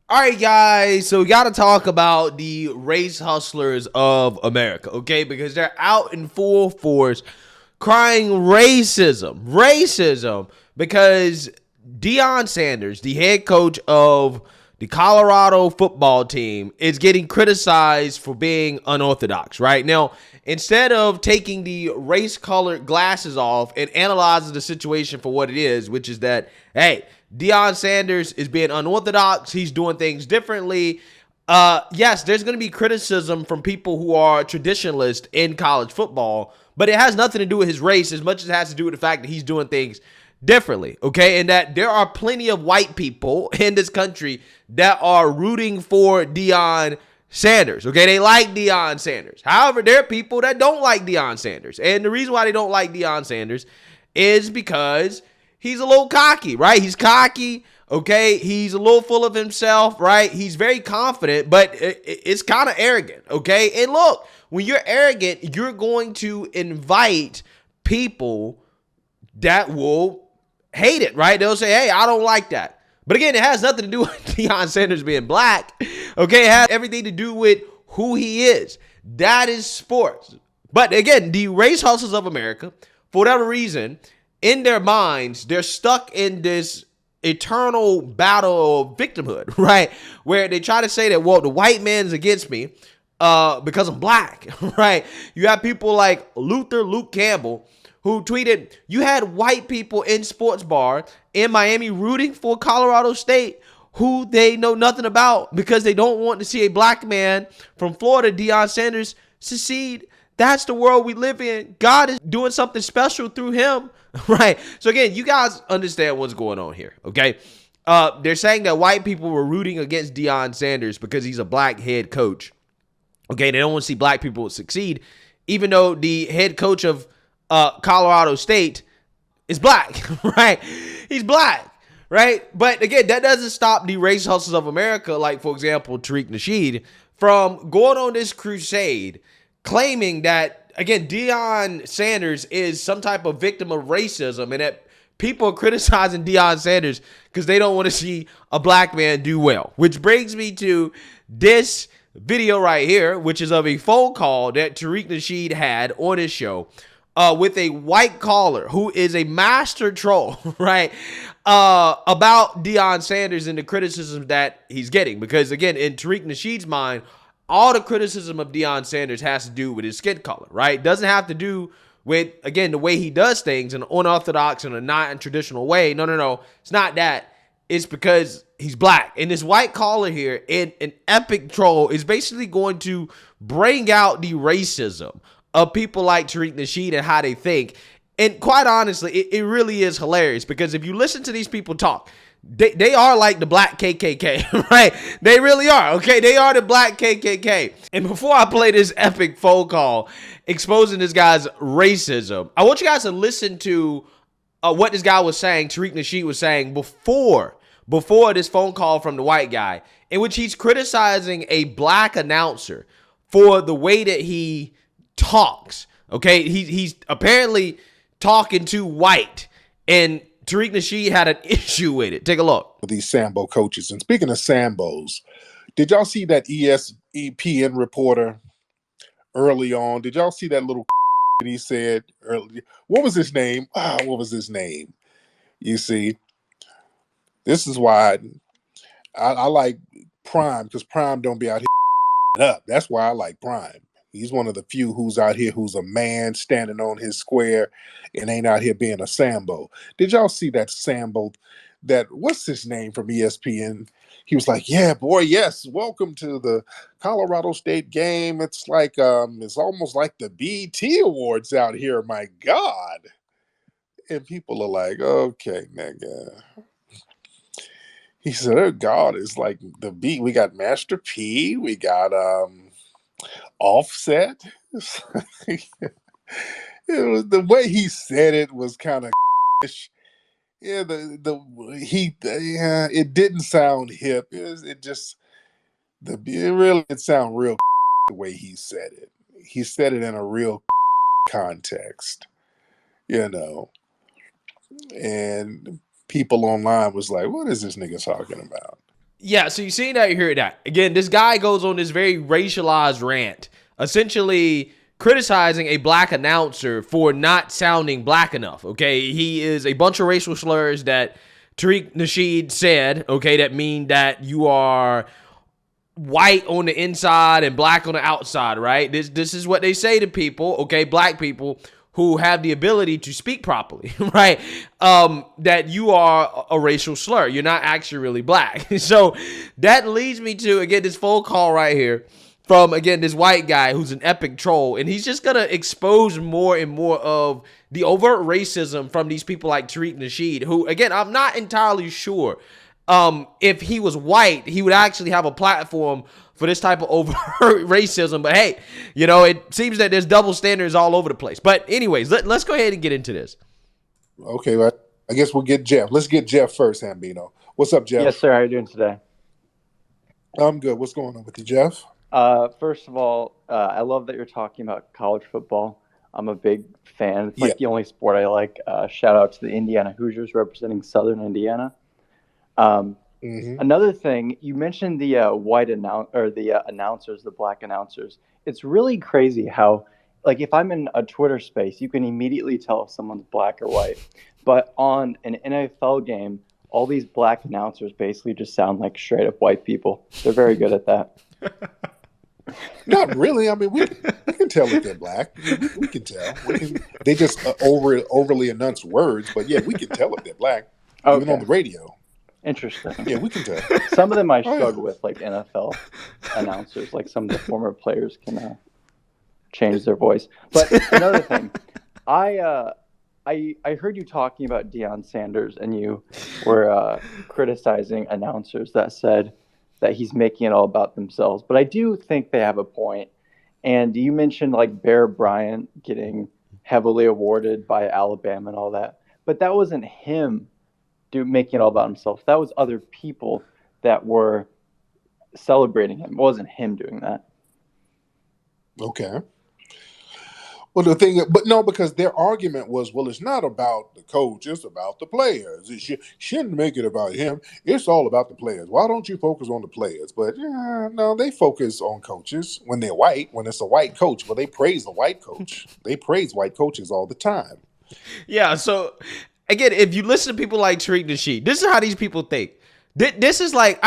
All right, guys. So we got to talk about the race hustlers of America, okay? Because they're out in full force crying racism, because Deion Sanders, the head coach of the Colorado football team, is getting criticized for being unorthodox, right? Now, instead of taking the race colored glasses off and analyzing the situation for what it is, which is that, hey, Deion Sanders is being unorthodox, he's doing things differently. Yes, there's going to be criticism from people who are traditionalists in college football, but it has nothing to do with his race as much as it has to do with the fact that he's doing things differently, okay? And that there are plenty of white people in this country that are rooting for Deion Sanders, okay? They like Deion Sanders. However, there are people that don't like Deion Sanders. And the reason why they don't like Deion Sanders is because he's a little cocky, right? He's cocky, okay? He's a little full of himself, right? He's very confident, but it's kind of arrogant, okay? And look, when you're arrogant, you're going to invite people that will hate it, right? They'll say, hey, I don't like that. But again, it has nothing to do with Deion Sanders being black, okay? It has everything to do with who he is. That is sports. But again, the race hustlers of America, for whatever reason, in their minds, they're stuck in this eternal battle of victimhood, right? Where they try to say that, well, the white man's against me because I'm black, right? You have people like Luke Campbell, who tweeted, you had white people in sports bar in Miami rooting for Colorado State who they know nothing about because they don't want to see a black man from Florida, Deion Sanders, succeed. That's the world we live in. God is doing something special through him, right? So again, you guys understand what's going on here, okay? They're saying that white people were rooting against Deion Sanders because he's a black head coach. Okay, they don't want to see black people succeed, even though the head coach of Colorado State is black, right? He's black, right? But again, that doesn't stop the race hustlers of America, like, for example, Tariq Nasheed, from going on this crusade claiming that, again, Deion Sanders is some type of victim of racism and that people are criticizing Deion Sanders because they don't want to see a black man do well. Which brings me to this video right here, which is of a phone call that Tariq Nasheed had on his show with a white caller who is a master troll, right? About Deion Sanders and the criticism that he's getting. Because again, in Tariq Nasheed's mind, all the criticism of Deion Sanders has to do with his skin color, right? Doesn't have to do with, again, the way he does things in an unorthodox and a not traditional way. No. It's not that. It's because he's black. And this white caller here, in an epic troll, is basically going to bring out the racism of people like Tariq Nasheed and how they think. And quite honestly, it really is hilarious because if you listen to these people talk, they are like the black KKK, right? They really are, okay? They are the black KKK. And before I play this epic phone call exposing this guy's racism, I want you guys to listen to what this guy was saying, Tariq Nasheed was saying before this phone call from the white guy, in which he's criticizing a black announcer for the way that he talks, okay? He's apparently talking too white, and Tariq Nasheed had an issue with it. Take a look. These Sambo coaches. And speaking of Sambos, did y'all see that ESPN reporter early on? Did y'all see that little that he said early? What was his name? What was his name? You see, this is why I like Prime, because Prime don't be out here up. That's why I like Prime. He's one of the few who's out here who's a man standing on his square and ain't out here being a Sambo. Did y'all see that Sambo? That, what's his name from ESPN? He was like, yeah, boy, yes, welcome to the Colorado State game. It's like, it's almost like the BT Awards out here, my God. And people are like, okay, nigga. He said, oh God, it's like the beat. We got Master P, we got Offset. It was, the way he said it was kind of yeah. It didn't sound hip. It sound real the way he said it. He said it in a real context, you know. And people online was like, "What is this nigga talking about?" Yeah, so you see that, you hear that. Again, this guy goes on this very racialized rant, essentially criticizing a black announcer for not sounding black enough, okay? He is a bunch of racial slurs that Tariq Nasheed said, okay, that mean that you are white on the inside and black on the outside, right? This is what they say to people, okay, black people who have the ability to speak properly, right? That you are a racial slur. You're not actually really black. So that leads me to, again, this phone call right here from, again, this white guy who's an epic troll. And he's just going to expose more and more of the overt racism from these people like Tariq Nasheed, who, again, I'm not entirely sure if he was white, he would actually have a platform for this type of overt racism. But hey, you know, it seems that there's double standards all over the place. But anyways, let's go ahead and get into this. Okay, well, I guess we'll get Jeff. Let's get Jeff first, Hambino. What's up, Jeff? Yes, sir. How are you doing today? I'm good. What's going on with you, Jeff? First of all, I love that you're talking about college football. I'm a big fan. It's like the only sport I like. Shout out to the Indiana Hoosiers representing Southern Indiana. Another thing, you mentioned the announcers, the black announcers. It's really crazy how, like, if I'm in a Twitter space, you can immediately tell if someone's black or white. But on an NFL game, all these black announcers basically just sound like straight up white people. They're very good at that. Not really. I mean, we can tell if they're black. We can tell. They just overly announce words, but yeah, we can tell if they're black, even on the radio. Interesting. Yeah, we can tell. Some of them I struggle with, like NFL announcers. Like some of the former players can change their voice. But another thing, I heard you talking about Deion Sanders, and you were criticizing announcers that said that he's making it all about themselves. But I do think they have a point. And you mentioned like Bear Bryant getting heavily awarded by Alabama and all that. But that wasn't him making it all about himself. That was other people that were celebrating him. It wasn't him doing that. Okay. Well, the thing, but no, because their argument was, well, it's not about the coach, it's about the players. It shouldn't make it about him. It's all about the players. Why don't you focus on the players? But no, they focus on coaches when they're white, when it's a white coach. Well, they praise the white coach. They praise white coaches all the time. Yeah, so again, if you listen to people like Tariq Nasheed, this is how these people think. This is like,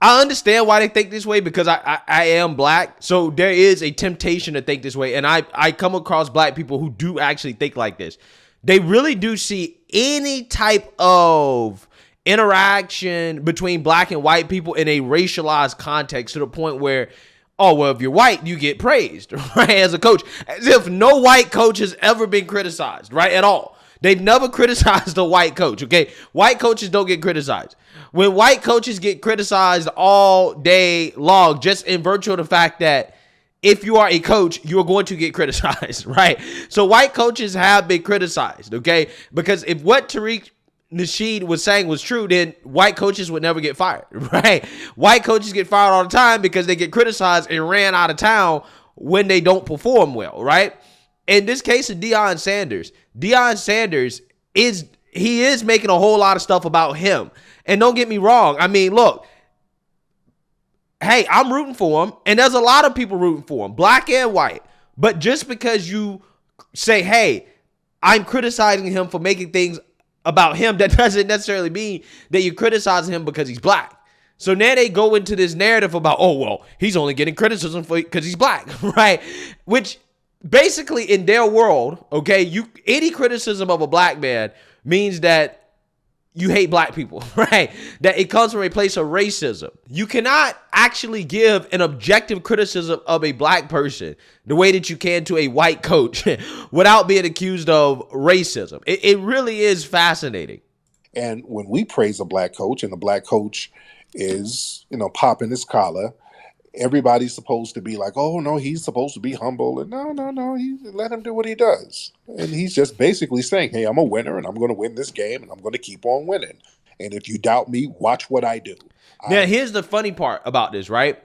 I understand why they think this way because I am black. So there is a temptation to think this way. And I come across black people who do actually think like this. They really do see any type of interaction between black and white people in a racialized context to the point where, oh, well, if you're white, you get praised, right, as a coach. As if no white coach has ever been criticized, right, at all. They've never criticized a white coach, okay? White coaches don't get criticized. When white coaches get criticized all day long, just in virtue of the fact that if you are a coach, you're going to get criticized, right? So white coaches have been criticized, okay? Because if what Tariq Nasheed was saying was true, then white coaches would never get fired, right? White coaches get fired all the time because they get criticized and ran out of town when they don't perform well, right? In this case of Deion Sanders is making a whole lot of stuff about him. And don't get me wrong. I mean, look, hey, I'm rooting for him. And there's a lot of people rooting for him, black and white. But just because you say, hey, I'm criticizing him for making things about him, that doesn't necessarily mean that you're criticizing him because he's black. So now they go into this narrative about, oh, well, he's only getting criticism because he's black, right? Which basically in their world, okay, any criticism of a black man means that you hate black people, right? That it comes from a place of racism. You cannot actually give an objective criticism of a black person the way that you can to a white coach without being accused of racism. It really is fascinating. And when we praise a black coach and the black coach is, popping his collar, everybody's supposed to be like, oh, no, he's supposed to be humble. And no, let him do what he does. And he's just basically saying, hey, I'm a winner and I'm going to win this game and I'm going to keep on winning. And if you doubt me, watch what I do. Now, here's the funny part about this, right?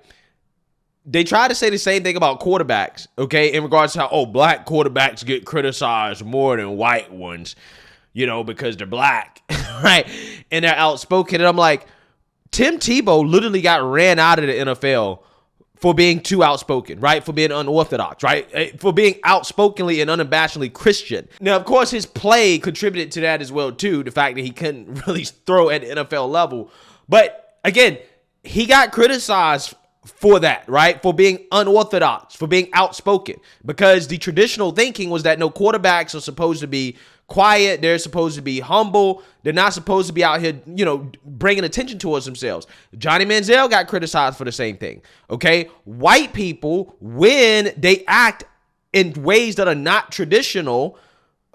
They try to say the same thing about quarterbacks, okay, in regards to how, black quarterbacks get criticized more than white ones, because they're black, right? And they're outspoken. And I'm like, Tim Tebow literally got ran out of the NFL for being too outspoken, right? For being unorthodox, right? For being outspokenly and unabashedly Christian. Now, of course, his play contributed to that as well, too. The fact that he couldn't really throw at the NFL level. But again, he got criticized for that, right? For being unorthodox, for being outspoken. Because the traditional thinking was that no, quarterbacks are supposed to be quiet. They're supposed to be humble. They're not supposed to be out here, bringing attention towards themselves. Johnny Manziel got criticized for the same thing, okay? White people, when they act in ways that are not traditional,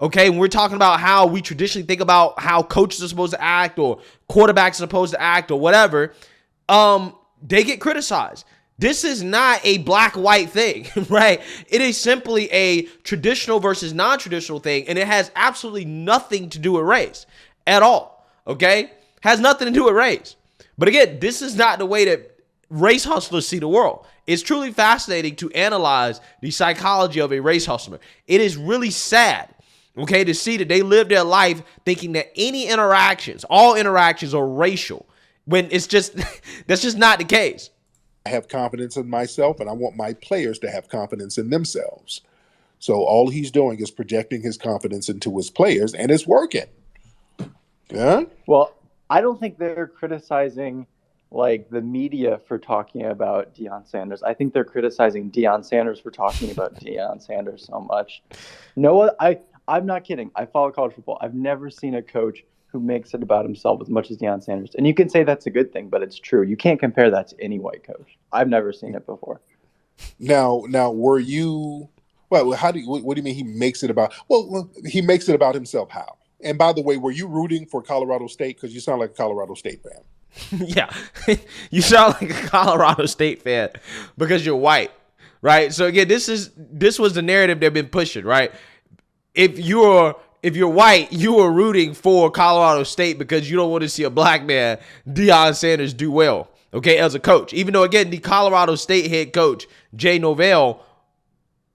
okay, when we're talking about how we traditionally think about how coaches are supposed to act or quarterbacks are supposed to act or whatever, they get criticized. This is not a black-white thing, right? It is simply a traditional versus non-traditional thing, and it has absolutely nothing to do with race at all, okay? Has nothing to do with race. But again, this is not the way that race hustlers see the world. It's truly fascinating to analyze the psychology of a race hustler. It is really sad, okay, to see that they live their life thinking that all interactions are racial, when it's just, that's just not the case. I have confidence in myself, and I want my players to have confidence in themselves. So all he's doing is projecting his confidence into his players, and it's working. Yeah. Well, I don't think they're criticizing like the media for talking about Deion Sanders. I think they're criticizing Deion Sanders for talking about Deion Sanders so much. I'm not kidding. I follow college football. I've never seen a coach who makes it about himself as much as Deion Sanders. And you can say that's a good thing, but it's true. You can't compare that to any white coach. I've never seen it before. Now, were you? Well, what do you mean he makes it about? Well, he makes it about himself. How? And by the way, were you rooting for Colorado State? Because you sound like a Colorado State fan. Yeah, you sound like a Colorado State fan because you're white, right? So again, this was the narrative they've been pushing, right? If you're white, you are rooting for Colorado State because you don't want to see a black man, Deion Sanders, do well, okay, as a coach. Even though, again, the Colorado State head coach, Jay Novell,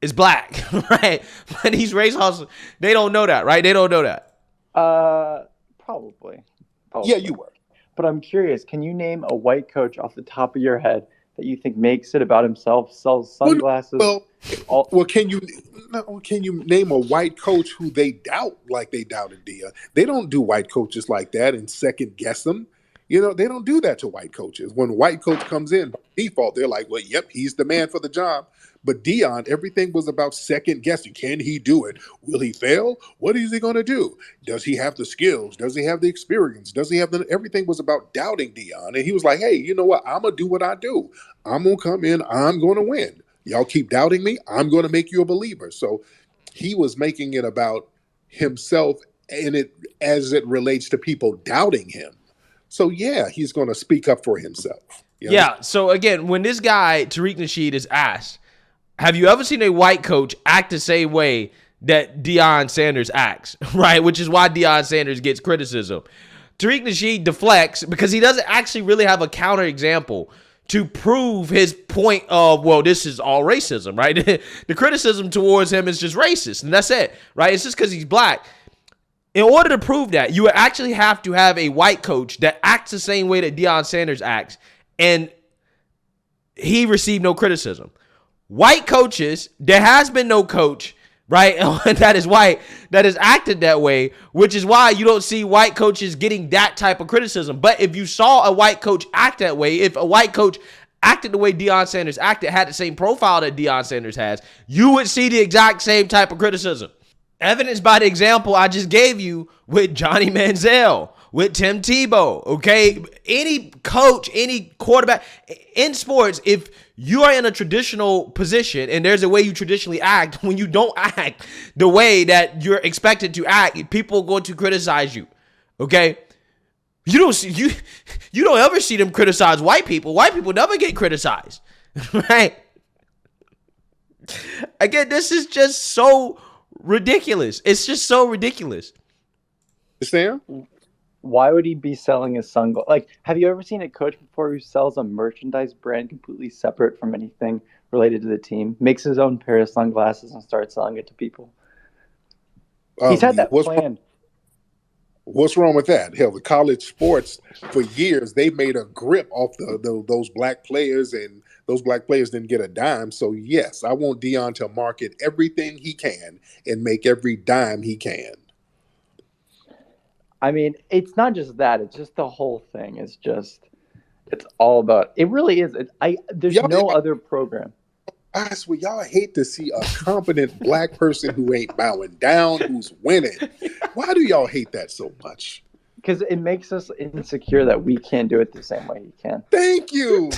is black, right? But he's race hustling. They don't know that, right? They don't know that. Probably. Yeah, you were. But I'm curious, can you name a white coach off the top of your head that you think makes it about himself, sells sunglasses? Can you name a white coach who they doubt like they doubted Deion? They don't do white coaches like that and second guess them. They don't do that to white coaches. When a white coach comes in, by default, they're like, well, yep, he's the man for the job. But Deion, everything was about second guessing. Can he do it? Will he fail? What is he going to do? Does he have the skills? Does he have the experience? Does he have everything was about doubting Deion. And he was like, hey, you know what? I'm going to do what I do. I'm going to come in. I'm going to win. Y'all keep doubting me. I'm going to make you a believer. So he was making it about himself as it relates to people doubting him. So, yeah, he's going to speak up for himself. Yeah. So, again, when this guy, Tariq Nasheed, is asked, have you ever seen a white coach act the same way that Deion Sanders acts, right? Which is why Deion Sanders gets criticism. Tariq Nasheed deflects because he doesn't actually really have a counter example to prove his point of, well, this is all racism, right? The criticism towards him is just racist, and that's it, right? It's just because he's black. In order to prove that, you actually have to have a white coach that acts the same way that Deion Sanders acts, and he received no criticism. White coaches, there has been no coach, right, that is white, that has acted that way, which is why you don't see white coaches getting that type of criticism. But if you saw a white coach act that way, if a white coach acted the way Deion Sanders acted, had the same profile that Deion Sanders has, you would see the exact same type of criticism. Evidenced by the example I just gave you with Johnny Manziel, with Tim Tebow, okay? Any coach, any quarterback in sports, if you are in a traditional position and there's a way you traditionally act, when you don't act the way that you're expected to act, people are going to criticize you, okay? You don't ever see them criticize white people. White people never get criticized, right? Again, this is just so ridiculous. It's just so ridiculous. Sam? Why would he be selling his sunglasses? Like, have you ever seen a coach before who sells a merchandise brand completely separate from anything related to the team, makes his own pair of sunglasses and starts selling it to people? He's had that plan. What's wrong with that? Hell, the college sports for years they made a grip off those black players, and those black players didn't get a dime. So yes, I want Deion to market everything he can and make every dime he can. I mean, it's not just that; it's just the whole thing. It's all about. It really is. There's no other program. I swear, y'all hate to see a competent black person who ain't bowing down, who's winning. Why do y'all hate that so much? Because it makes us insecure that we can't do it the same way he can. Thank you.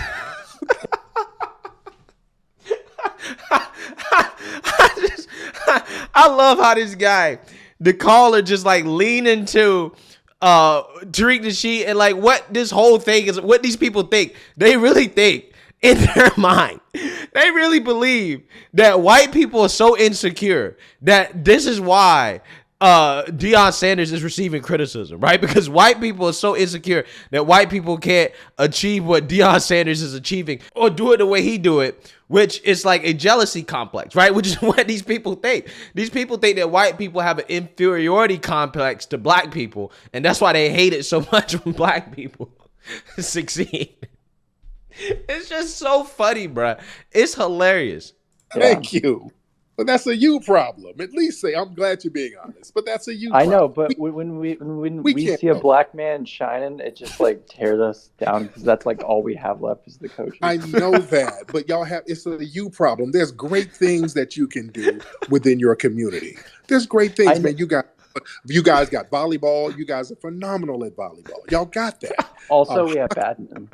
I love how this guy, the caller, just like lean into Tariq Nasheed and like what this whole thing is, what these people think. They really think in their mind, they really believe that white people are so insecure that this is why Deion Sanders is receiving criticism, right? Because white people are so insecure that white people can't achieve what Deion Sanders is achieving or do it the way he do it, which is like a jealousy complex, right? Which is what these people think. These people think that white people have an inferiority complex to black people, and that's why they hate it so much when black people succeed. It's just so funny, bro. It's hilarious. Thank you. But that's a you problem. At least say, I'm glad you're being honest. But that's a you problem. I know, but when we see a black man shining, it just like tears us down because that's like all we have left is the coaches. I know that, but y'all it's a you problem. There's great things that you can do within your community. There's great things, man. You guys got volleyball. You guys are phenomenal at volleyball. Y'all got that. Also, we have badminton.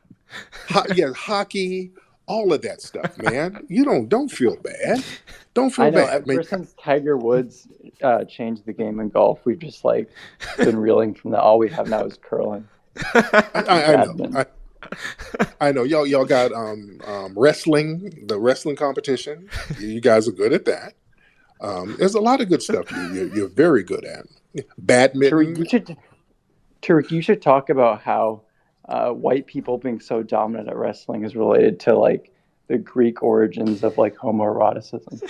Hockey, all of that stuff, man. You don't feel bad. Don't feel bad. Ever since Tiger Woods changed the game in golf, we've just like been reeling from that. All we have now is curling. I know. Y'all got wrestling, the wrestling competition. You guys are good at that. There's a lot of good stuff you're very good at. Badminton. Tariq, you should talk about how white people being so dominant at wrestling is related to like the Greek origins of like homoeroticism.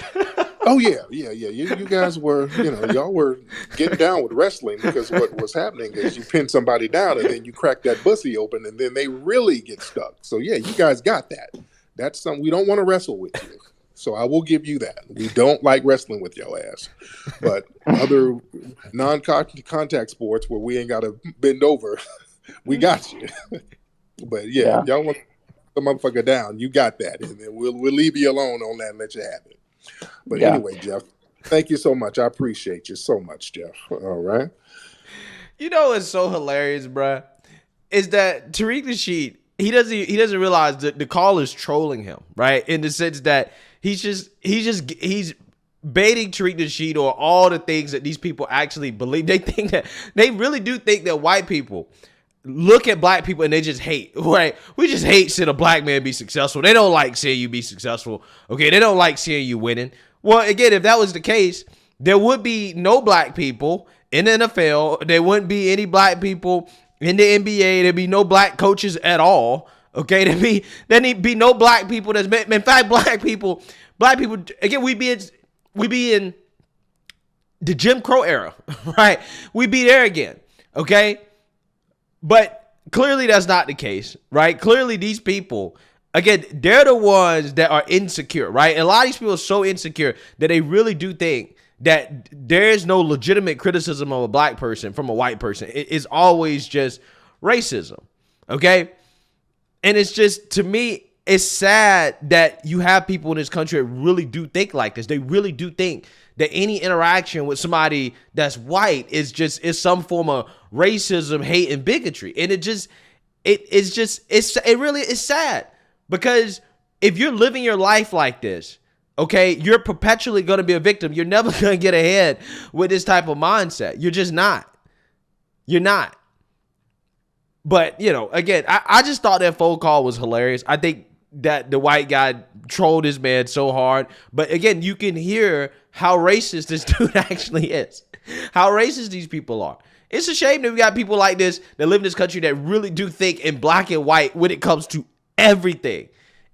Oh yeah. You guys were, y'all were getting down with wrestling because what was happening is you pin somebody down and then you crack that pussy open and then they really get stuck. So yeah, you guys got that. That's something we don't want to wrestle with you. So I will give you that. We don't like wrestling with your ass. But other non-contact sports where we ain't got to bend over, we got you. But yeah, if y'all want the motherfucker down, you got that. And then we'll leave you alone on that and let you have it. But anyway, Jeff, thank you so much. I appreciate you so much, Jeff. All right. You know what's so hilarious, bruh, is that Tariq Nasheed, he doesn't realize that the call is trolling him, right? In the sense that he's baiting Tariq Nasheed or all the things that these people actually believe. They really do think that white people look at black people and they just hate, right? We just hate seeing a black man be successful. They don't like seeing you be successful. Okay, they don't like seeing you winning. Well, again, if that was the case, there would be no black people in the NFL. There wouldn't be any black people in the NBA. There'd be no black coaches at all. Okay, there'd be no black people. In fact, black people. Again, we'd be in the Jim Crow era, right? We'd be there again. Okay. But clearly that's not the case, right? Clearly these people, again, they're the ones that are insecure, right? And a lot of these people are so insecure that they really do think that there's no legitimate criticism of a black person from a white person. It's always just racism, okay? And it's just, to me, it's sad that you have people in this country that really do think like this. They really do think that any interaction with somebody that's white is some form of racism, hate, and bigotry. And it really is sad, because if you're living your life like this, okay, you're perpetually going to be a victim. You're never going to get ahead with this type of mindset. You're just not. You're not. But, again, I just thought that phone call was hilarious. I think that the white guy trolled his man so hard. But again, you can hear how racist this dude actually is. How racist these people are. It's a shame that we got people like this that live in this country that really do think in black and white when it comes to everything.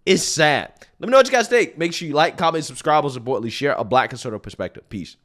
It's sad. Let me know what you guys think. Make sure you like, comment, subscribe, and importantly, share a black conservative perspective. Peace.